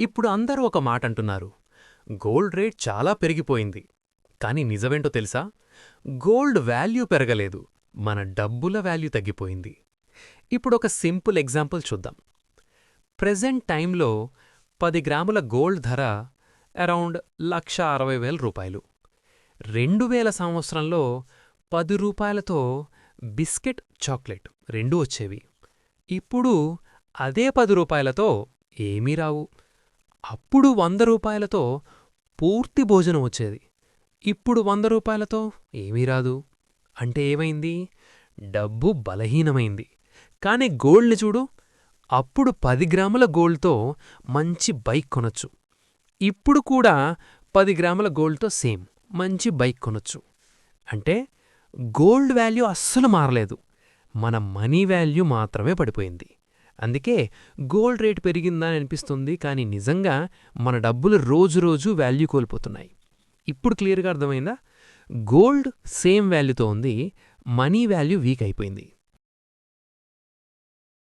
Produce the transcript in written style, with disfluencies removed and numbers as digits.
ఇప్పుడు అందరూ ఒక మాట అంటున్నారు, గోల్డ్ రేట్ చాలా పెరిగిపోయింది. కానీ నిజమేంటో తెలుసా? గోల్డ్ వాల్యూ పెరగలేదు, మన డబ్బుల వాల్యూ తగ్గిపోయింది. ఇప్పుడొక సింపుల్ ఎగ్జాంపుల్ చూద్దాం. ప్రెజెంట్ టైంలో 10 గ్రాముల గోల్డ్ ధర అరౌండ్ రూ. 1,60,000. 2000 సంవత్సరంలో 10 రూపాయలతో బిస్కెట్, చాక్లెట్ రెండూ వచ్చేవి. ఇప్పుడు అదే 10 రూపాయలతో ఏమీ రావు. అప్పుడు 100 రూపాయలతో పూర్తి భోజనం వచ్చేది. ఇప్పుడు 100 రూపాయలతో ఏమీ రాదు. అంటే ఏమైంది? డబ్బు బలహీనమైంది. కాని గోల్డ్ని చూడు, అప్పుడు 10 గ్రాముల గోల్డ్తో మంచి బైక్ కొనొచ్చు. ఇప్పుడు కూడా 10 గ్రాముల గోల్డ్తో సేమ్ మంచి బైక్ కొనొచ్చు. అంటే గోల్డ్ వాల్యూ అస్సలు మారలేదు, మన మనీ వాల్యూ మాత్రమే పడిపోయింది. అందుకే గోల్డ్ రేట్ పెరిగిందని అనిపిస్తుంది, కానీ నిజంగా మన డబ్బులు రోజురోజు వాల్యూ కోల్పోతున్నాయి. ఇప్పుడు క్లియర్గా అర్థమైందా? గోల్డ్ సేమ్ వాల్యూతో ఉంది, మనీ వాల్యూ వీక్ అయిపోయింది.